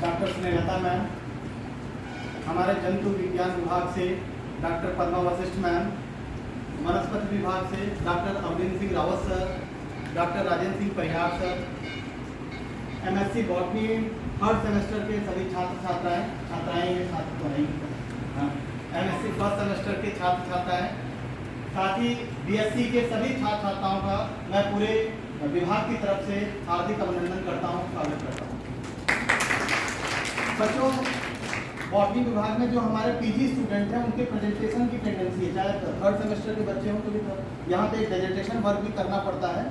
Doctor Snehlata ma'am, हमारे जंतु विज्ञान विभाग से डॉक्टर पद्मा वशिष्ठ मैम, वनस्पति विभाग से doctor Amarinder Singh Rawat sir, doctor Rajendra Singh Parihar sir, MSc botany third semester के सभी छात्र छात्र तो नहीं, एमएससी फर्स्ट सेमेस्टर के छात्र छात्राएं, साथ ही बीएससी के सभी छात्र छात्राओं का मैं पूरे विभाग की तरफ से हार्दिक अभिनंदन करता हूं, स्वागत करता हूं। बच्चों, बॉटनी विभाग में जो हमारे पीजी स्टूडेंट हैं उनके प्रेजेंटेशन की टेंडेंसी है, चाहे थर्ड सेमेस्टर के बच्चे हों तो भी यहाँ पे एक प्रेजेंटेशन वर्क भी करना पड़ता है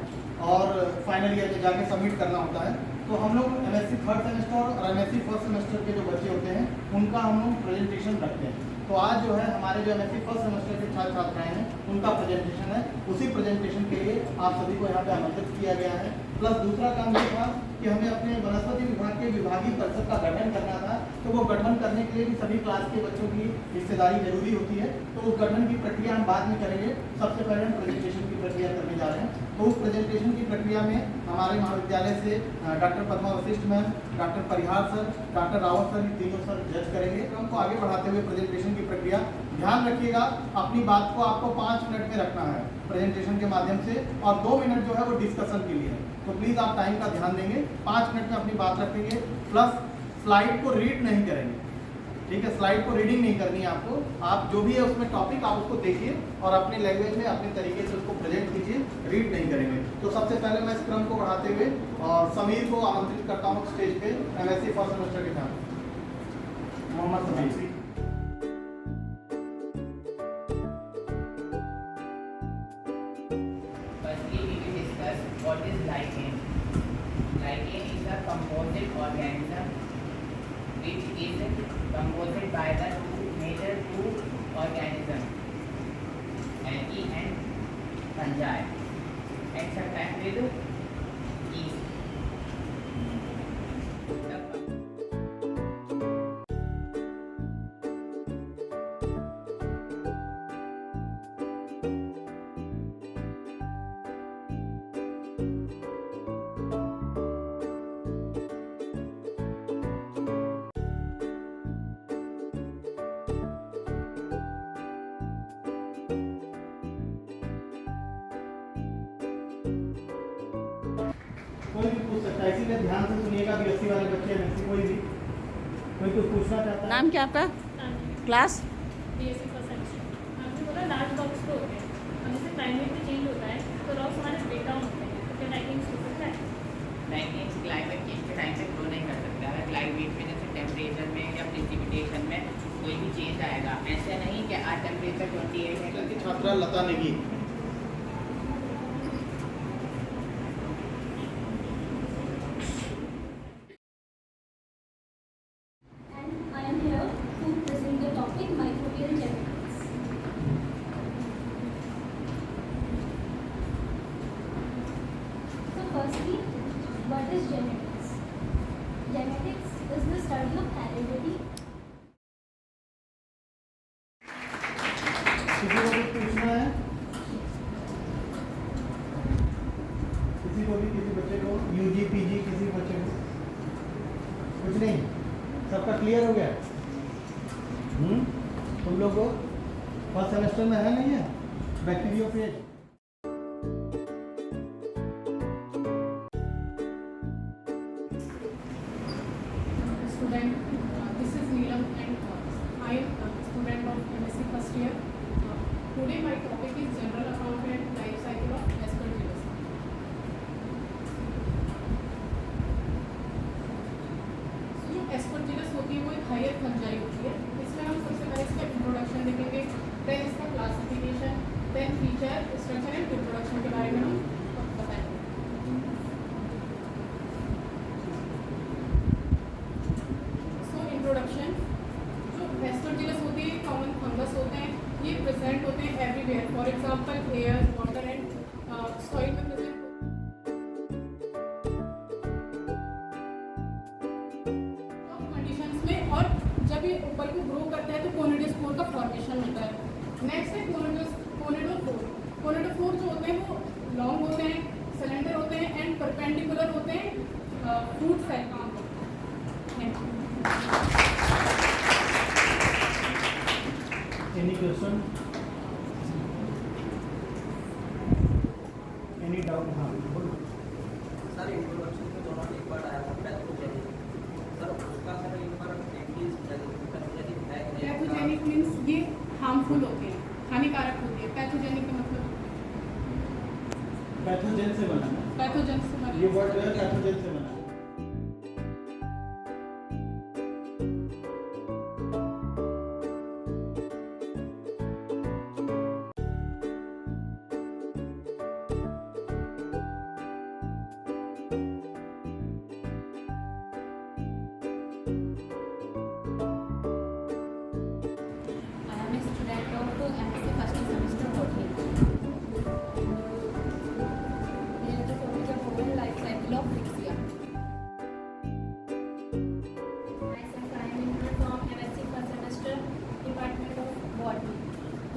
और फाइनल ईयर में जाके सबमिट करना होता है। तो हम लोग एमएससी थर्ड सेमेस्टर और एमएससी फर्स्ट सेमेस्टर के जो बच्चे होते हैं उनका हम लोग प्रेजेंटेशन रखते हैं। तो आज जो है हमारे जो एमएससी फर्स्ट सेमेस्टर के छात्र छात्राएं हैं उनका प्रेजेंटेशन है, उसी प्रेजेंटेशन के लिए आप सभी को यहाँ पे आमंत्रित किया गया है। प्लस दूसरा काम ये था कि हमें अपने वनस्पति विभाग के विभागीय परिषद का गठन करना था, तो वो गठन करने के लिए भी सभी क्लास के बच्चों की हिस्सेदारी जरूरी होती है। तो उस गठन की प्रक्रिया हम बाद में करेंगे, सबसे पहले हम प्रेजेंटेशन की प्रक्रिया करने जा रहे हैं। तो उस प्रेजेंटेशन की प्रक्रिया में हमारे महाविद्यालय से doctor Padma Vashishtha ma'am, doctor Parihar sir, doctor Rawat sir, तीनों सर जज करेंगे। हमको आगे बढ़ाते हुए प्रेजेंटेशन की प्रक्रिया ध्यान रखिएगा, अपनी बात को आपको 5 मिनट में रखना है प्रेजेंटेशन के माध्यम से, और 2 मिनट जो है वो डिस्कशन के लिए है। तो प्लीज़ आप टाइम का ध्यान देंगे, 5 मिनट में अपनी बात रखेंगे। प्लस स्लाइड को रीड नहीं करेंगे, ठीक है? स्लाइड को रीडिंग नहीं करनी है आपको, आप जो भी है उसमें टॉपिक आप उसको देखिए और अपने लैंग्वेज में अपने तरीके से उसको प्रेजेंट कीजिए, रीड नहीं करेंगे। तो सबसे पहले मैं इस क्रम को बढ़ाते हुए और समीर को आमंत्रित करता हूँ स्टेज पे, एमएससी फर्स्ट सेमेस्टर के साथ Mohammad Sameer. What is lichen? Lichen is a composite organism which is composed by the major two organisms, algae and fungi, and sometimes with yeast. कोई भी पूछ सकता है, इसीलिए ध्यान से सुनिएगा। बीएससी वाले बच्चे एमएससी कोई कुछ पूछना चाहता है। नाम क्या आपका? Class BSc first semester. आपने बोला लार्ज बॉक्स तो होते हैं, अब जैसे क्लाइमेट में चेंज होता है तो रॉक्स हमारे ब्रेक डाउन होते हैं, तो क्या लाइटिंग हो सकता है? लाइकेंस क्लाइमेट चेंज के टाइम पे ग्रो नहीं कर सकता। अगर क्लाइमेट में जैसे टेम्परेचर में या प्रेसिपिटेशन में कोई भी चेंज आएगा, ऐसे नहीं कि आज टेम्परेचर 28 है की छात्रा लता Negi. I am here to present the topic microbial genetics. So firstly, what is genetics? Genetics is the study of heredity. किसी को भी पूछना है? किसी को भी, किसी बच्चे को यूजी पीजी किसी बच्चे को कुछ नहीं? सबका क्लियर हो गया? तुम लोग को फर्स्ट सेमेस्टर में है नहीं है bacteriophage? Student, this is Neelam and I am a student of MSc first year. Today my topic is general account and life cycle of Aspergillus. So जो Aspergillus होती है वो एक हायर फंजाई होती है। इसमें हम सबसे पहले इसका इंट्रोडक्शन देखेंगे, देन इसका classification, then feature, structure and reproduction के बारे में हम बताएंगे। इंट्रोडक्शन, जो एस्परजिलस होती है कॉमन फंगस होते हैं, ये प्रेजेंट होते हैं everywhere, for example air, water and soil में प्रेजेंट कंडीशंस में, और जब ये ऊपर को ग्रो करता है तो कोनिडोस्पोर का फॉर्मेशन होता है। नेक्स्ट है कोनिडोफोर। कोनिडोफोर जो होते हैं वो लॉन्ग होते हैं, सिलेंडर होते हैं एंड परपेंडिकुलर होते हैं, फ्रूट साइड काम करते हैं। Any question? Any doubt? हाँ बोलो। सर इंट्रोडक्शन में दोनों एक बार आया था पैथोजेनिक सर उसका सर एक बार एटलीस्ट पैथोजेनिक है कि नहीं? पैथोजेनिक मीन्स ये हार्मफुल होते हैं, हानिकारक होती है। पैथोजेनिक का मतलब पैथोजेन से बना है। पैथोजन से मतलब ये वर्ड जो है पैथोजेन से बना है। I am a student of MSc first semester botany. Here is the topic of whole life cycle of Lixia. Myself, I am Indra from MSc first semester, Department of Botany.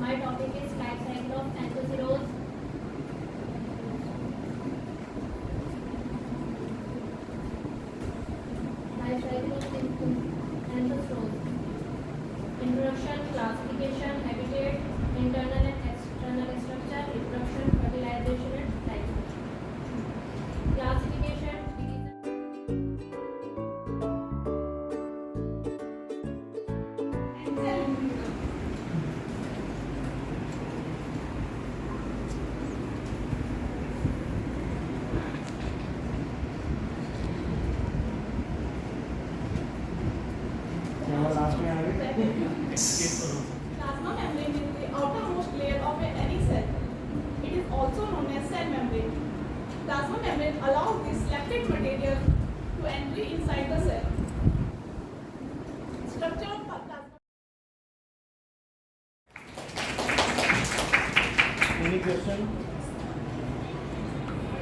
My topic is life cycle of Anthoceros. Life cycle of Anthoceros. Introduction, classification, habitat, internal and external structure, reproduction, fertilization, and life cycle. Classification, division. Last में आगे Plasma membrane is the outermost layer of any cell. It is also known as cell membrane. Plasma membrane allows the selected material to entry inside the cell. Structure of plasma. Any question?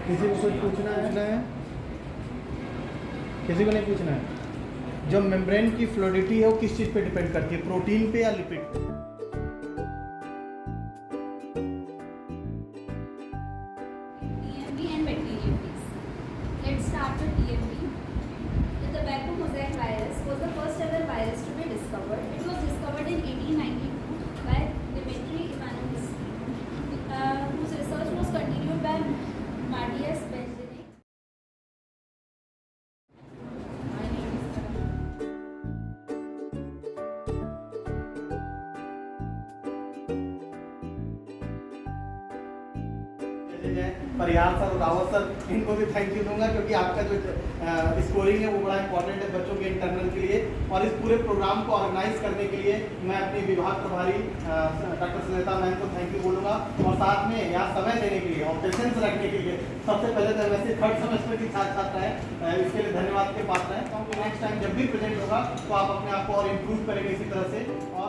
किसी को कुछ पूछना है? किसी को नहीं पूछना है? जो मेम्ब्रेन की फ्लूइडिटी है वो किस चीज़ पे डिपेंड करती है, प्रोटीन पे या लिपिड पे? TMB and bacterial phase. Let's start with TMB. The Bacco mosaic virus was the first ever virus to be discovered. It was discovered in 1892 by Dmitry Ivanovich, whose research was continued by Matthias Benjamin. My name is Karan. Parihar sir, Rawat sir, इनको भी thank you दूंगा क्योंकि आपका जो scoring है वो बड़ा important है बच्चों के इंटरनल के लिए। और इस पूरे प्रोग्राम को ऑर्गेनाइज करने के लिए मैं अपनी विभाग प्रभारी डॉक्टर सुनीता मैम को थैंक यू बोलूँगा, और साथ में यहाँ समय देने के लिए और पेशेंस रखने के लिए सबसे पहले तो वैसे थर्ड सेमेस्टर की छात्र हैं, इसके लिए धन्यवाद के पात्र हैं। क्योंकि नेक्स्ट टाइम जब भी प्रेजेंट होगा तो आप अपने आप को और इम्प्रूव करेंगे इसी तरह से। और